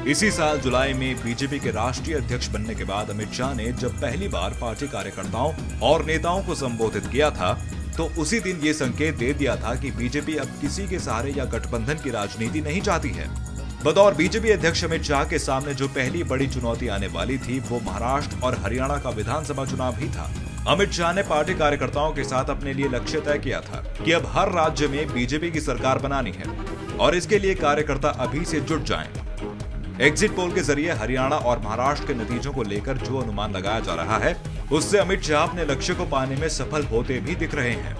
इसी साल जुलाई में बीजेपी के राष्ट्रीय अध्यक्ष बनने के बाद अमित शाह ने जब पहली बार पार्टी कार्यकर्ताओं और नेताओं को संबोधित किया था, तो उसी दिन ये संकेत दे दिया था कि बीजेपी अब किसी के सहारे या गठबंधन की राजनीति नहीं चाहती है। बतौर बीजेपी अध्यक्ष अमित शाह के सामने जो पहली बड़ी चुनौती आने वाली थी, वो महाराष्ट्र और हरियाणा का विधानसभा चुनाव ही था। अमित शाह ने पार्टी कार्यकर्ताओं के साथ अपने लिए लक्ष्य तय किया था कि अब हर राज्य में बीजेपी की सरकार बनानी है और इसके लिए कार्यकर्ता अभी से जुट जाएं। एग्जिट पोल के जरिए हरियाणा और महाराष्ट्र के नतीजों को लेकर जो अनुमान लगाया जा रहा है, उससे अमित शाह अपने लक्ष्य को पाने में सफल होते भी दिख रहे हैं।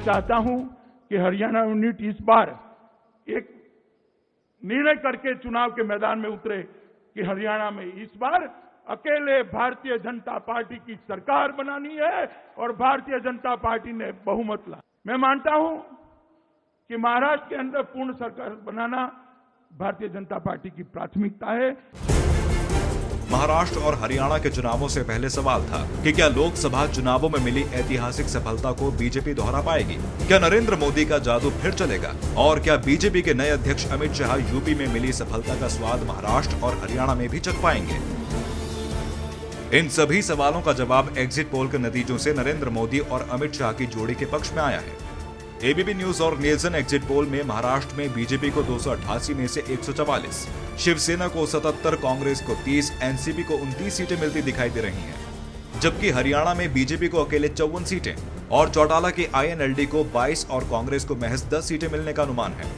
चाहता हूं कि हरियाणा यूनिट इस बार एक निर्णय करके चुनाव के मैदान में उतरे कि हरियाणा में इस बार अकेले भारतीय जनता पार्टी की सरकार बनानी है और भारतीय जनता पार्टी ने बहुमत ला। मैं मानता हूं कि महाराष्ट्र के अंदर पूर्ण सरकार बनाना भारतीय जनता पार्टी की प्राथमिकता है। महाराष्ट्र और हरियाणा के चुनावों से पहले सवाल था कि क्या लोकसभा चुनावों में मिली ऐतिहासिक सफलता को बीजेपी दोहरा पाएगी? क्या नरेंद्र मोदी का जादू फिर चलेगा? और क्या बीजेपी के नए अध्यक्ष अमित शाह यूपी में मिली सफलता का स्वाद महाराष्ट्र और हरियाणा में भी चख पाएंगे? इन सभी सवालों का जवाब एग्जिट पोल के नतीजों से नरेंद्र मोदी और अमित शाह की जोड़ी के पक्ष में आया है। एबीपी न्यूज और निल्सन एग्जिट पोल में महाराष्ट्र में बीजेपी को 288 में से 144, शिवसेना को 77, कांग्रेस को 30, एनसीपी को 29 सीटें मिलती दिखाई दे रही हैं। जबकि हरियाणा में बीजेपी को अकेले 54 सीटें और चौटाला के आईएनएलडी को 22 और कांग्रेस को महज 10 सीटें मिलने का अनुमान है।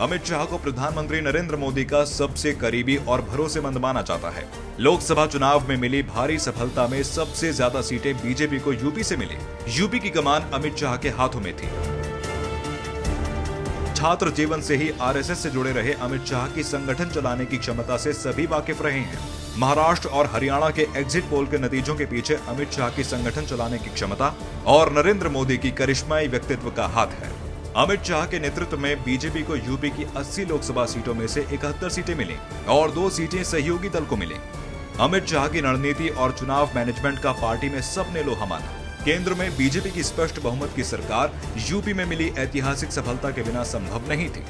अमित शाह को प्रधानमंत्री नरेंद्र मोदी का सबसे करीबी और भरोसेमंद माना जाता है। लोकसभा चुनाव में मिली भारी सफलता में सबसे ज्यादा सीटें बीजेपी को यूपी से मिली। यूपी की कमान अमित शाह के हाथों में थी। छात्र जीवन से ही आरएसएस से जुड़े रहे अमित शाह की संगठन चलाने की क्षमता से सभी वाकिफ रहे हैं। महाराष्ट्र और हरियाणा के एग्जिट पोल के नतीजों के पीछे अमित शाह की संगठन चलाने की क्षमता और नरेंद्र मोदी की करिश्माई व्यक्तित्व का हाथ है। अमित शाह के नेतृत्व में बीजेपी को यूपी की 80 लोकसभा सीटों में से 71 सीटें मिली और 2 सीटें सहयोगी दल को मिली। अमित शाह की रणनीति और चुनाव मैनेजमेंट का पार्टी में सबने लोहा माना। केंद्र में बीजेपी की स्पष्ट बहुमत की सरकार यूपी में मिली ऐतिहासिक सफलता के बिना संभव नहीं थी।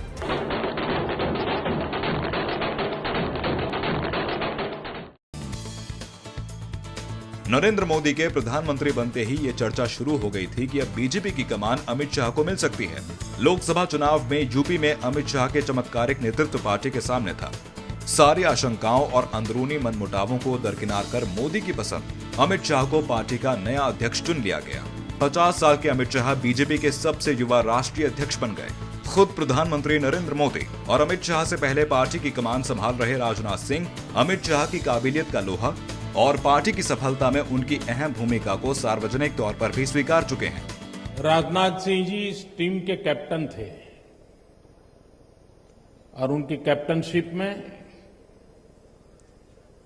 नरेंद्र मोदी के प्रधानमंत्री बनते ही ये चर्चा शुरू हो गई थी कि अब बीजेपी की कमान अमित शाह को मिल सकती है। लोकसभा चुनाव में यूपी में अमित शाह के चमत्कारिक नेतृत्व पार्टी के सामने था। सारी आशंकाओं और अंदरूनी मनमुटावों को दरकिनार कर मोदी की पसंद अमित शाह को पार्टी का नया अध्यक्ष चुन लिया गया। 50 साल के अमित शाह बीजेपी के सबसे युवा राष्ट्रीय अध्यक्ष बन गए। खुद प्रधानमंत्री नरेंद्र मोदी और अमित शाह से पहले पार्टी की कमान संभाल रहे राजनाथ सिंह अमित शाह की काबिलियत का लोहा और पार्टी की सफलता में उनकी अहम भूमिका को सार्वजनिक तौर पर भी स्वीकार चुके हैं। राजनाथ सिंह जी इस टीम के कैप्टन थे और उनकी कैप्टनशिप में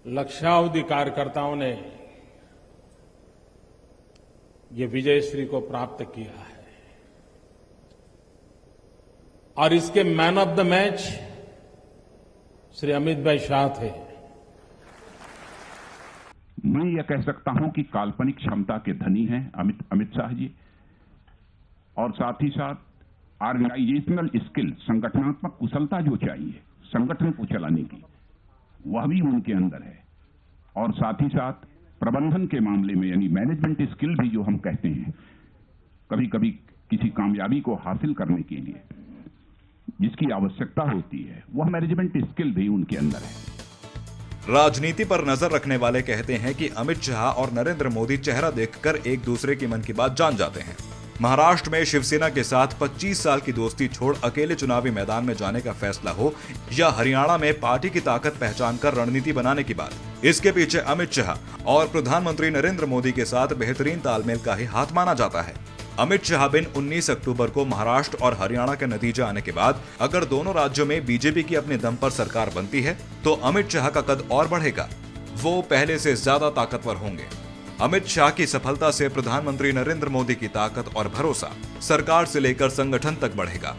लक्षावधि कार्यकर्ताओं ने ये विजयश्री को प्राप्त किया है और इसके man of the match Shri Amit भाई शाह थे। मैं यह कह सकता हूं कि काल्पनिक क्षमता के धनी हैं अमित शाह जी, और साथ ही साथ ऑर्गेनाइजेशनल स्किल, संगठनात्मक कुशलता जो चाहिए संगठन को चलाने की, वह भी उनके अंदर है। और साथ ही साथ प्रबंधन के मामले में यानी मैनेजमेंट स्किल भी जो हम कहते हैं, कभी कभी किसी कामयाबी को हासिल करने के लिए जिसकी आवश्यकता होती है, वह मैनेजमेंट स्किल भी उनके अंदर है। राजनीति पर नजर रखने वाले कहते हैं कि अमित शाह और नरेंद्र मोदी चेहरा देखकर एक दूसरे की मन की बात जान जाते हैं। महाराष्ट्र में शिवसेना के साथ 25 साल की दोस्ती छोड़ अकेले चुनावी मैदान में जाने का फैसला हो या हरियाणा में पार्टी की ताकत पहचान कर रणनीति बनाने की बात, इसके पीछे अमित शाह और प्रधानमंत्री नरेंद्र मोदी के साथ बेहतरीन तालमेल का ही हाथ माना जाता है। अमित शाह बिन 19 अक्टूबर को महाराष्ट्र और हरियाणा के नतीजे आने के बाद अगर दोनों राज्यों में बीजेपी की अपने दम पर सरकार बनती है तो अमित शाह का कद और बढ़ेगा। वो पहले से ज्यादा ताकतवर होंगे। अमित शाह की सफलता से प्रधानमंत्री नरेंद्र मोदी की ताकत और भरोसा सरकार से लेकर संगठन तक बढ़ेगा।